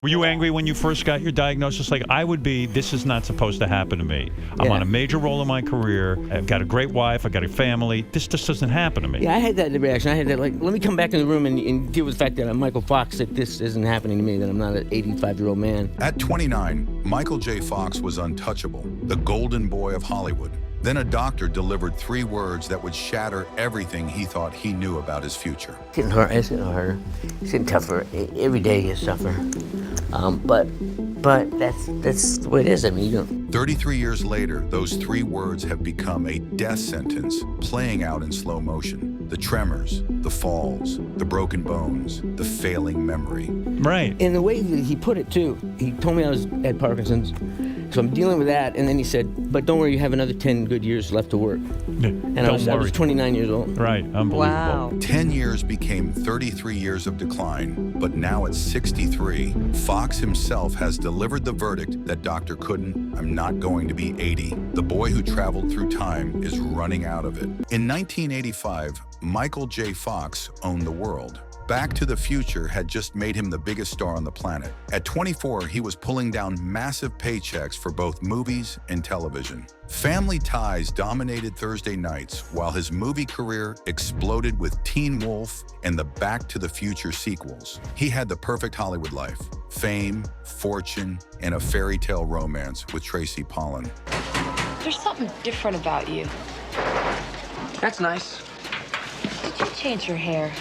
Were you angry when you first got your diagnosis? Like I would be, this is not supposed to happen to me. I'm on a major role in my career. I've got a great wife. I've got a family. This just doesn't happen to me. Yeah, I had that reaction. I had that, like, let me come back in the room and deal with the fact that I'm Michael Fox, that this isn't happening to me, that I'm not an 85-year-old man. At 29, Michael J. Fox was untouchable, the golden boy of Hollywood. Then a doctor delivered 3 words that would shatter everything he thought he knew about his future. It's getting harder. It's getting harder. It's getting tougher. Every day gets tougher. But that's the way it is. I mean, you don't. 33 years later, those 3 words have become a death sentence playing out in slow motion. The tremors, the falls, the broken bones, the failing memory. Right. And the way that he put it, too, he told me I had Parkinson's, so I'm dealing with that, and then he said, but don't worry, you have another 10 good years left to work. And I was 29 years old. Right, unbelievable. Wow. 10 years became 33 years of decline, but now at 63, Fox himself has delivered the verdict that Dr. Couldn't, I'm not going to be 80. The boy who traveled through time is running out of it. In 1985, Michael J. Fox owned the world. Back to the Future had just made him the biggest star on the planet. At 24, he was pulling down massive paychecks for both movies and television. Family Ties dominated Thursday nights while his movie career exploded with Teen Wolf and the Back to the Future sequels. He had the perfect Hollywood life: fame, fortune, and a fairy tale romance with Tracy Pollan. There's something different about you. That's nice. Did you change your hair?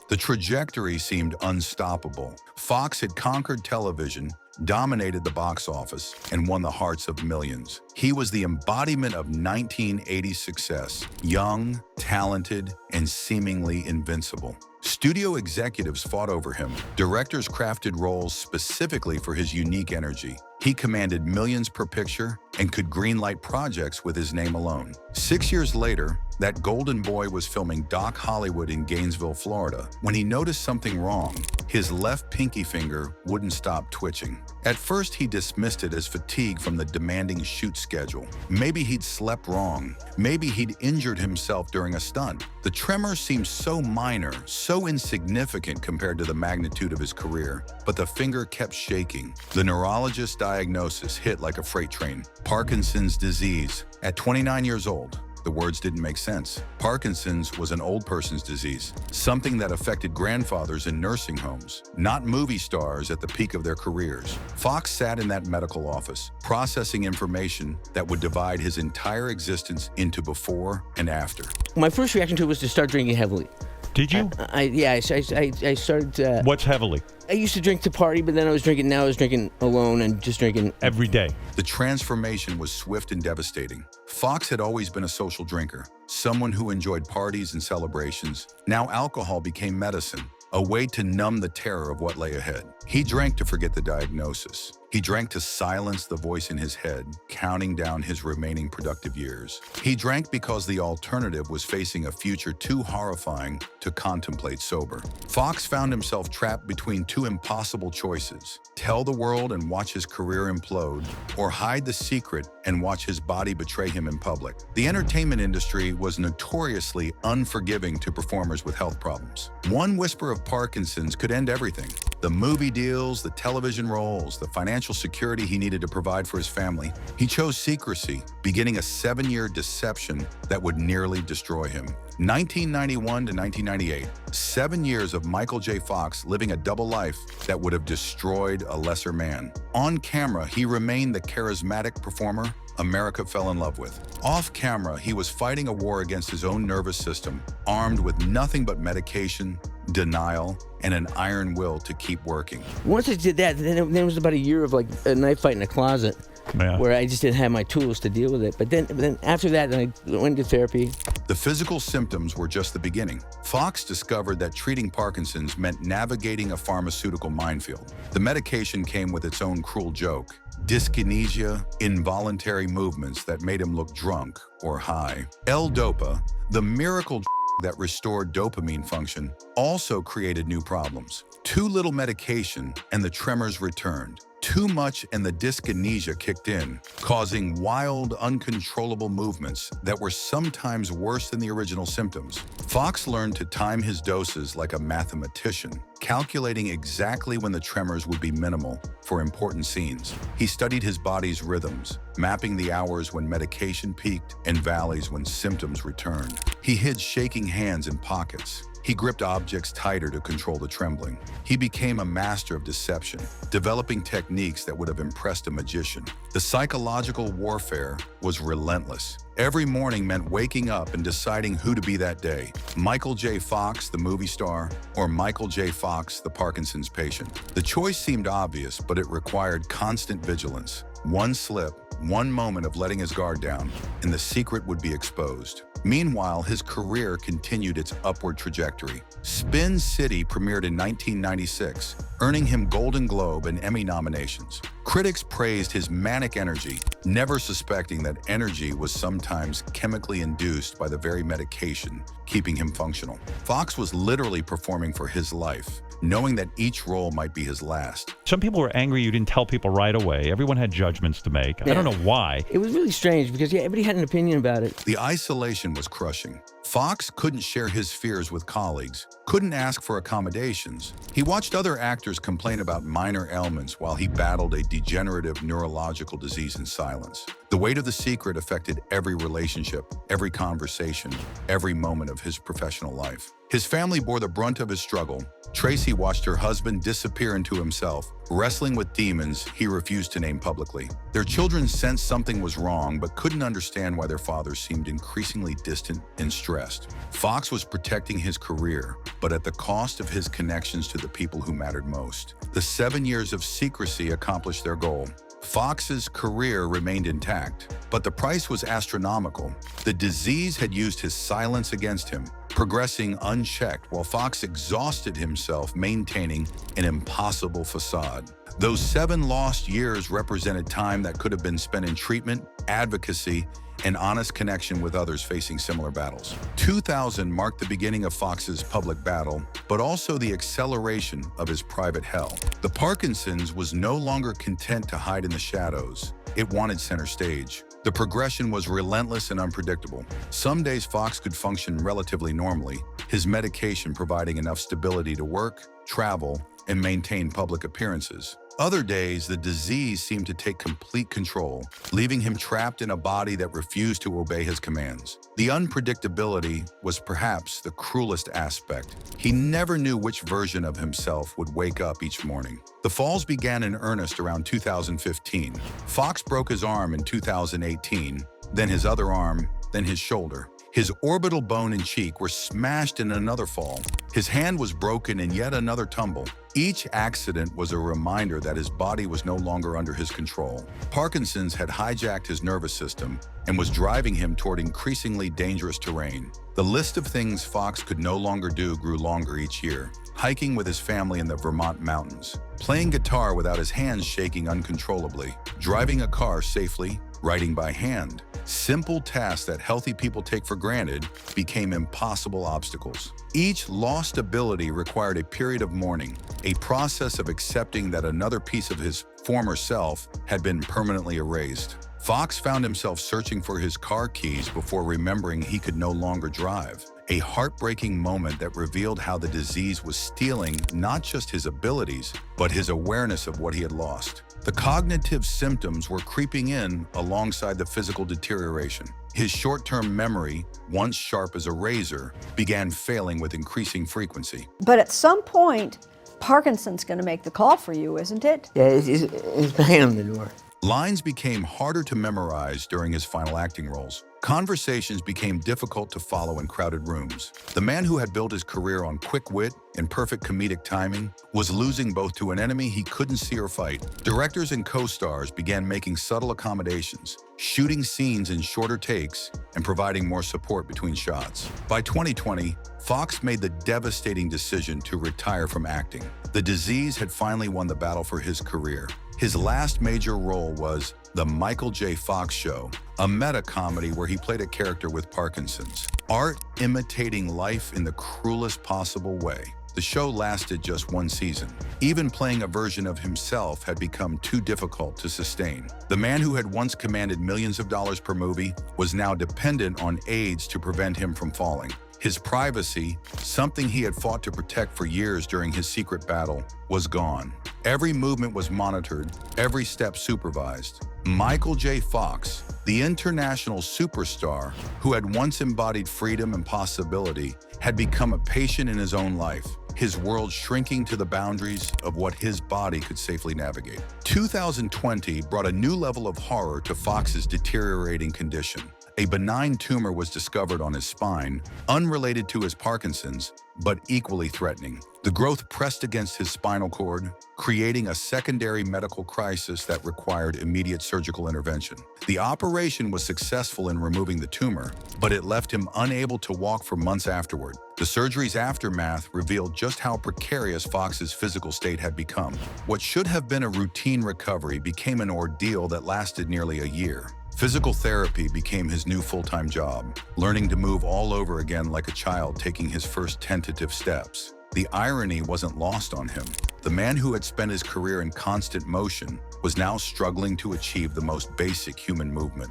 The trajectory seemed unstoppable. Fox had conquered television, dominated the box office, and won the hearts of millions. He was the embodiment of 1980s success: young, talented, and seemingly invincible. Studio executives fought over him. Directors crafted roles specifically for his unique energy. He commanded millions per picture and could greenlight projects with his name alone. 6 years later, that golden boy was filming Doc Hollywood in Gainesville, Florida, when he noticed something wrong. His left pinky finger wouldn't stop twitching. At first, he dismissed it as fatigue from the demanding shoot schedule. Maybe he'd slept wrong. Maybe he'd injured himself during a stunt. The tremors seemed so minor, so insignificant compared to the magnitude of his career, but the finger kept shaking. The neurologist's diagnosis hit like a freight train: Parkinson's disease. At 29 years old, the words didn't make sense. Parkinson's was an old person's disease, something that affected grandfathers in nursing homes, not movie stars at the peak of their careers. Fox sat in that medical office, processing information that would divide his entire existence into before and after. My first reaction to it was to start drinking heavily. Did you? I started. What's heavily? I used to drink to party, but then now I was drinking alone and just drinking. Every day. The transformation was swift and devastating. Fox had always been a social drinker, someone who enjoyed parties and celebrations. Now alcohol became medicine, a way to numb the terror of what lay ahead. He drank to forget the diagnosis. He drank to silence the voice in his head, counting down his remaining productive years. He drank because the alternative was facing a future too horrifying to contemplate sober. Fox found himself trapped between 2 impossible choices: tell the world and watch his career implode, or hide the secret and watch his body betray him in public. The entertainment industry was notoriously unforgiving to performers with health problems. One whisper of Parkinson's could end everything: the movie deals, the television roles, the financial security he needed to provide for his family. He chose secrecy, beginning a 7-year deception that would nearly destroy him. 1991 to 1998, 7 years of Michael J. Fox living a double life that would have destroyed a lesser man. On camera, he remained the charismatic performer America fell in love with. Off camera, he was fighting a war against his own nervous system, armed with nothing but medication, denial, and an iron will to keep working. Once I did that, then it was about a year of like a knife fight in a closet, where I just didn't have my tools to deal with it. But then after that, then I went to therapy. The physical symptoms were just the beginning. Fox discovered that treating Parkinson's meant navigating a pharmaceutical minefield. The medication came with its own cruel joke: dyskinesia, involuntary movements that made him look drunk or high. L-Dopa, the miracle that restored dopamine function, also created new problems. Too little medication and the tremors returned. Too much and the dyskinesia kicked in, causing wild, uncontrollable movements that were sometimes worse than the original symptoms. Fox learned to time his doses like a mathematician, calculating exactly when the tremors would be minimal for important scenes. He studied his body's rhythms, mapping the hours when medication peaked and valleys when symptoms returned. He hid shaking hands in pockets. He gripped objects tighter to control the trembling. He became a master of deception, developing techniques that would have impressed a magician. The psychological warfare was relentless. Every morning meant waking up and deciding who to be that day. Michael J. Fox, the movie star, or Michael J. Fox, the Parkinson's patient. The choice seemed obvious, but it required constant vigilance. One slip, one moment of letting his guard down, and the secret would be exposed. Meanwhile, his career continued its upward trajectory. Spin City premiered in 1996, earning him Golden Globe and Emmy nominations. Critics praised his manic energy, never suspecting that energy was sometimes chemically induced by the very medication keeping him functional. Fox was literally performing for his life, knowing that each role might be his last. Some people were angry you didn't tell people right away. Everyone had judgments to make. I don't know why. It was really strange because everybody had an opinion about it. The isolation was crushing. Fox couldn't share his fears with colleagues, couldn't ask for accommodations. He watched other actors complain about minor ailments while he battled a degenerative neurological disease in silence. The weight of the secret affected every relationship, every conversation, every moment of his professional life. His family bore the brunt of his struggle. Tracy watched her husband disappear into himself, wrestling with demons he refused to name publicly. Their children sensed something was wrong, but couldn't understand why their father seemed increasingly distant and stressed. Fox was protecting his career, but at the cost of his connections to the people who mattered most. The 7 years of secrecy accomplished their goal. Fox's career remained intact, but the price was astronomical. The disease had used his silence against him, progressing unchecked while Fox exhausted himself maintaining an impossible facade. Those 7 lost years represented time that could have been spent in treatment, advocacy, and honest connection with others facing similar battles. 2000 marked the beginning of Fox's public battle, but also the acceleration of his private hell. The Parkinson's was no longer content to hide in the shadows. It wanted center stage. The progression was relentless and unpredictable. Some days Fox could function relatively normally, his medication providing enough stability to work, travel, and maintain public appearances. Other days, the disease seemed to take complete control, leaving him trapped in a body that refused to obey his commands. The unpredictability was perhaps the cruelest aspect. He never knew which version of himself would wake up each morning. The falls began in earnest around 2015. Fox broke his arm in 2018, then his other arm, then his shoulder. His orbital bone and cheek were smashed in another fall. His hand was broken in yet another tumble. Each accident was a reminder that his body was no longer under his control. Parkinson's had hijacked his nervous system and was driving him toward increasingly dangerous terrain. The list of things Fox could no longer do grew longer each year. Hiking with his family in the Vermont mountains, playing guitar without his hands shaking uncontrollably, driving a car safely, writing by hand. Simple tasks that healthy people take for granted became impossible obstacles. Each lost ability required a period of mourning, a process of accepting that another piece of his former self had been permanently erased. Fox found himself searching for his car keys before remembering he could no longer drive. A heartbreaking moment that revealed how the disease was stealing not just his abilities, but his awareness of what he had lost. The cognitive symptoms were creeping in alongside the physical deterioration. His short-term memory, once sharp as a razor, began failing with increasing frequency. But at some point, Parkinson's going to make the call for you, isn't it? Yeah, it's banging on the door. Lines became harder to memorize during his final acting roles. Conversations became difficult to follow in crowded rooms. The man who had built his career on quick wit and perfect comedic timing was losing both to an enemy he couldn't see or fight. Directors and co-stars began making subtle accommodations, shooting scenes in shorter takes and providing more support between shots. By 2020, Fox made the devastating decision to retire from acting. The disease had finally won the battle for his career. His last major role was The Michael J. Fox Show, a meta-comedy where he played a character with Parkinson's. Art imitating life in the cruelest possible way. The show lasted just 1 season. Even playing a version of himself had become too difficult to sustain. The man who had once commanded millions of dollars per movie was now dependent on aides to prevent him from falling. His privacy, something he had fought to protect for years during his secret battle, was gone. Every movement was monitored, every step supervised. Michael J. Fox, the international superstar who had once embodied freedom and possibility, had become a patient in his own life, his world shrinking to the boundaries of what his body could safely navigate. 2020 brought a new level of horror to Fox's deteriorating condition. A benign tumor was discovered on his spine, unrelated to his Parkinson's, but equally threatening. The growth pressed against his spinal cord, creating a secondary medical crisis that required immediate surgical intervention. The operation was successful in removing the tumor, but it left him unable to walk for months afterward. The surgery's aftermath revealed just how precarious Fox's physical state had become. What should have been a routine recovery became an ordeal that lasted nearly a year. Physical therapy became his new full-time job, learning to move all over again like a child taking his first tentative steps. The irony wasn't lost on him. The man who had spent his career in constant motion was now struggling to achieve the most basic human movement.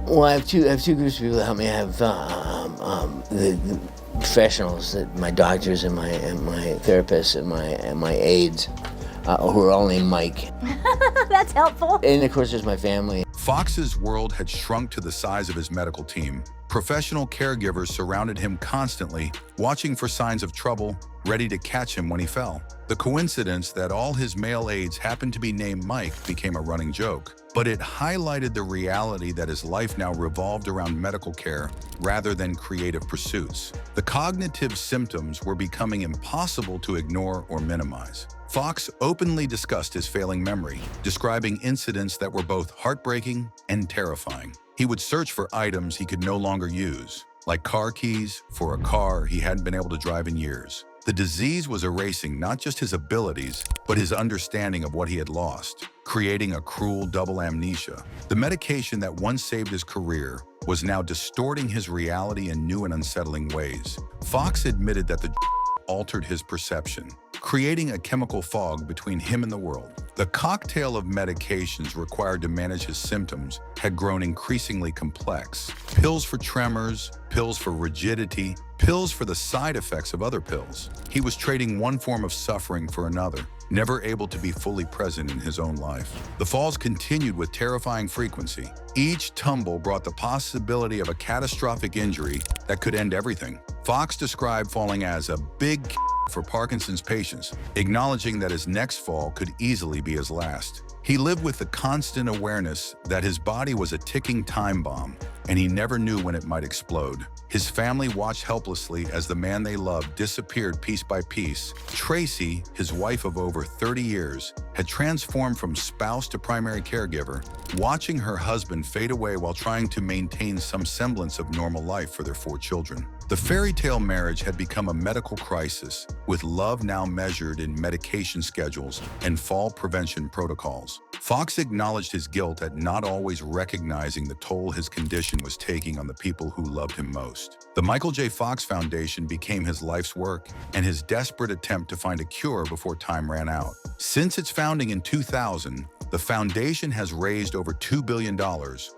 Well, I have two groups of people that help me. I have the professionals, my doctors and my therapists and my aides, who are all named Mike. That's helpful. And of course, there's my family. Fox's world had shrunk to the size of his medical team. Professional caregivers surrounded him constantly, watching for signs of trouble, ready to catch him when he fell. The coincidence that all his male aides happened to be named Mike became a running joke, but it highlighted the reality that his life now revolved around medical care rather than creative pursuits. The cognitive symptoms were becoming impossible to ignore or minimize. Fox openly discussed his failing memory, describing incidents that were both heartbreaking and terrifying. He would search for items he could no longer use, like car keys for a car he hadn't been able to drive in years. The disease was erasing not just his abilities, but his understanding of what he had lost, creating a cruel double amnesia. The medication that once saved his career was now distorting his reality in new and unsettling ways. Fox admitted that the altered his perception, creating a chemical fog between him and the world. The cocktail of medications required to manage his symptoms had grown increasingly complex. Pills for tremors, pills for rigidity, pills for the side effects of other pills. He was trading one form of suffering for another, never able to be fully present in his own life. The falls continued with terrifying frequency. Each tumble brought the possibility of a catastrophic injury that could end everything. Fox described falling as a big for Parkinson's patients, acknowledging that his next fall could easily be his last. He lived with the constant awareness that his body was a ticking time bomb, and he never knew when it might explode. His family watched helplessly as the man they loved disappeared piece by piece. Tracy, his wife of over 30 years, had transformed from spouse to primary caregiver, watching her husband fade away while trying to maintain some semblance of normal life for their 4 children. The fairy tale marriage had become a medical crisis, with love now measured in medication schedules and fall prevention protocols. Fox acknowledged his guilt at not always recognizing the toll his condition was taking on the people who loved him most. The Michael J. Fox Foundation became his life's work and his desperate attempt to find a cure before time ran out. Since its founding in 2000, the foundation has raised over $2 billion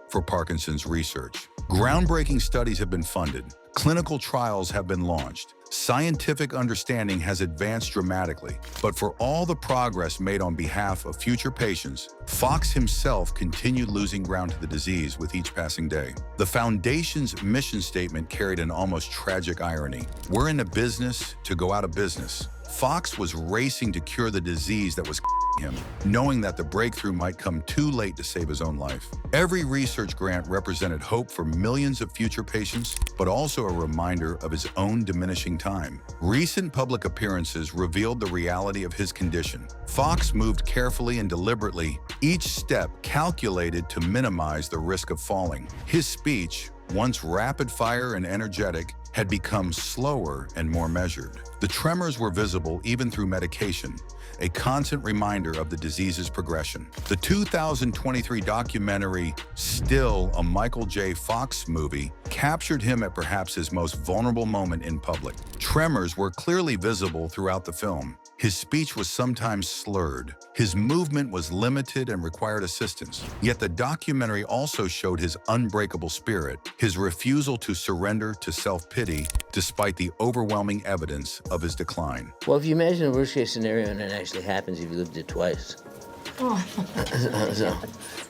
for Parkinson's research. Groundbreaking studies have been funded, clinical trials have been launched, scientific understanding has advanced dramatically, but for all the progress made on behalf of future patients, Fox himself continued losing ground to the disease with each passing day. The Foundation's mission statement carried an almost tragic irony. We're in a business to go out of business. Fox was racing to cure the disease that was him, knowing that the breakthrough might come too late to save his own life. Every research grant represented hope for millions of future patients, but also a reminder of his own diminishing time. Recent public appearances revealed the reality of his condition. Fox moved carefully and deliberately, each step calculated to minimize the risk of falling. His speech, once rapid-fire and energetic, had become slower and more measured. The tremors were visible even through medication, a constant reminder of the disease's progression. The 2023 documentary, Still, a Michael J. Fox movie, captured him at perhaps his most vulnerable moment in public. Tremors were clearly visible throughout the film. His speech was sometimes slurred. His movement was limited and required assistance. Yet the documentary also showed his unbreakable spirit, his refusal to surrender to self-pity despite the overwhelming evidence of his decline. Well, if you imagine a worst-case scenario and it actually happens, if you lived it twice.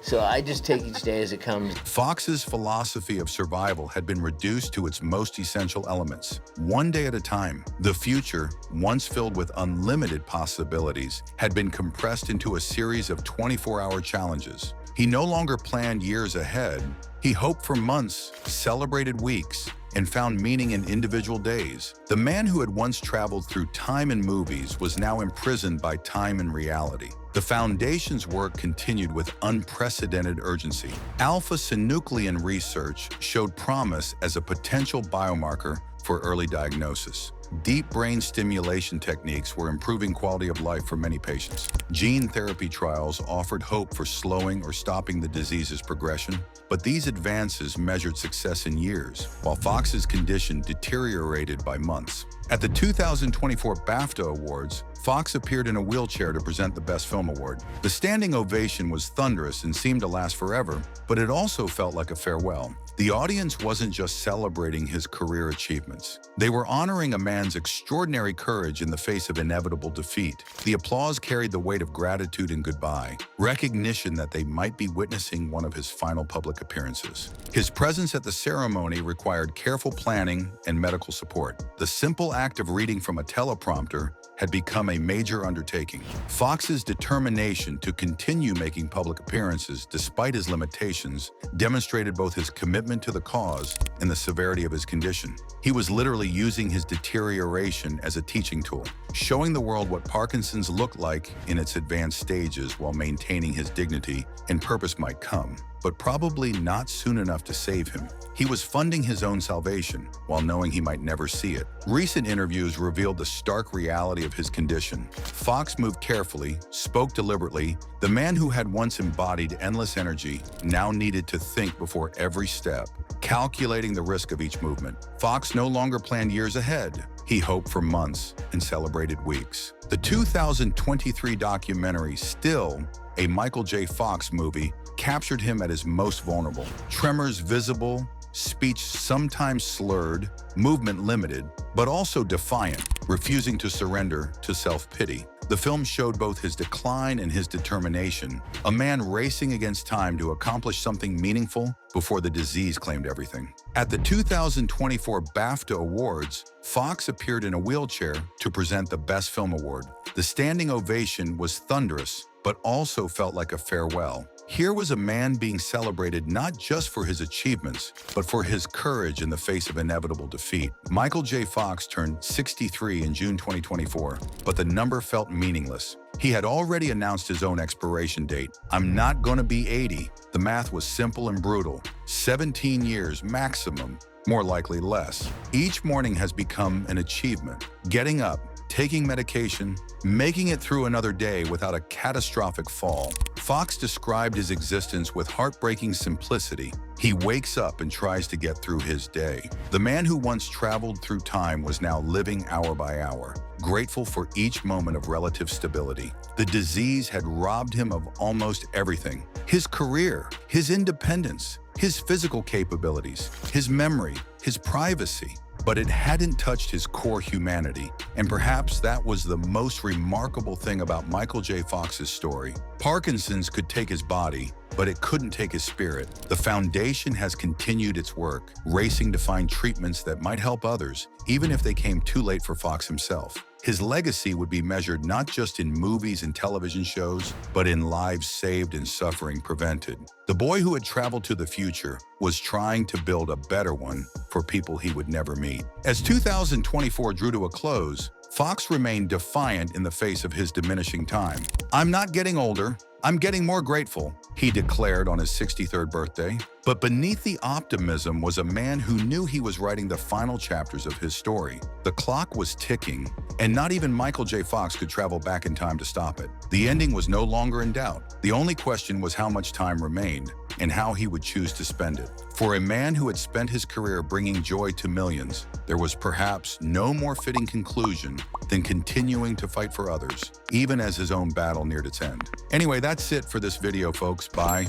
So I just take each day as it comes. Fox's philosophy of survival had been reduced to its most essential elements. One day at a time, the future, once filled with unlimited possibilities, had been compressed into a series of 24-hour challenges. He no longer planned years ahead. He hoped for months, celebrated weeks, and found meaning in individual days. The man who had once traveled through time and movies was now imprisoned by time and reality. The Foundation's work continued with unprecedented urgency. Alpha-synuclein research showed promise as a potential biomarker for early diagnosis. Deep brain stimulation techniques were improving quality of life for many patients. Gene therapy trials offered hope for slowing or stopping the disease's progression, but these advances measured success in years, while Fox's condition deteriorated by months. At the 2024 BAFTA Awards, Fox appeared in a wheelchair to present the Best Film Award. The standing ovation was thunderous and seemed to last forever, but it also felt like a farewell. The audience wasn't just celebrating his career achievements. They were honoring a man's extraordinary courage in the face of inevitable defeat. The applause carried the weight of gratitude and goodbye, recognition that they might be witnessing one of his final public appearances. His presence at the ceremony required careful planning and medical support. The simple act of reading from a teleprompter had become a major undertaking. Fox's determination to continue making public appearances despite his limitations demonstrated both his commitment to the cause and the severity of his condition. He was literally using his deterioration as a teaching tool, showing the world what Parkinson's looked like in its advanced stages while maintaining his dignity and purpose might come, but probably not soon enough to save him. He was funding his own salvation while knowing he might never see it. Recent interviews revealed the stark reality of his condition. Fox moved carefully, spoke deliberately. The man who had once embodied endless energy now needed to think before every step, calculating the risk of each movement. Fox no longer planned years ahead. He hoped for months and celebrated weeks. The 2023 documentary, Still, a Michael J. Fox movie, captured him at his most vulnerable. Tremors visible, speech sometimes slurred, movement limited, but also defiant, refusing to surrender to self-pity. The film showed both his decline and his determination, a man racing against time to accomplish something meaningful before the disease claimed everything. At the 2024 BAFTA Awards, Fox appeared in a wheelchair to present the Best Film Award. The standing ovation was thunderous, but also felt like a farewell. Here was a man being celebrated not just for his achievements, but for his courage in the face of inevitable defeat. Michael J. Fox turned 63 in June 2024, but the number felt meaningless. He had already announced his own expiration date. "I'm not gonna be 80. The math was simple and brutal. 17 years maximum, more likely less. Each morning has become an achievement. Getting up, taking medication, making it through another day without a catastrophic fall." Fox described his existence with heartbreaking simplicity. He wakes up and tries to get through his day. The man who once traveled through time was now living hour by hour, grateful for each moment of relative stability. The disease had robbed him of almost everything: his career, his independence, his physical capabilities, his memory, his privacy. But it hadn't touched his core humanity, and perhaps that was the most remarkable thing about Michael J. Fox's story. Parkinson's could take his body, but it couldn't take his spirit. The Foundation has continued its work, racing to find treatments that might help others, even if they came too late for Fox himself. His legacy would be measured not just in movies and television shows, but in lives saved and suffering prevented. The boy who had traveled to the future was trying to build a better one for people he would never meet. As 2024 drew to a close, Fox remained defiant in the face of his diminishing time. "I'm not getting older. I'm getting more grateful, he declared on his 63rd birthday. But beneath the optimism was a man who knew he was writing the final chapters of his story. The clock was ticking, and not even Michael J. Fox could travel back in time to stop it. The ending was no longer in doubt. The only question was how much time remained and how he would choose to spend it. For a man who had spent his career bringing joy to millions, there was perhaps no more fitting conclusion than continuing to fight for others, even as his own battle neared its end. Anyway, that's it for this video, folks. Bye.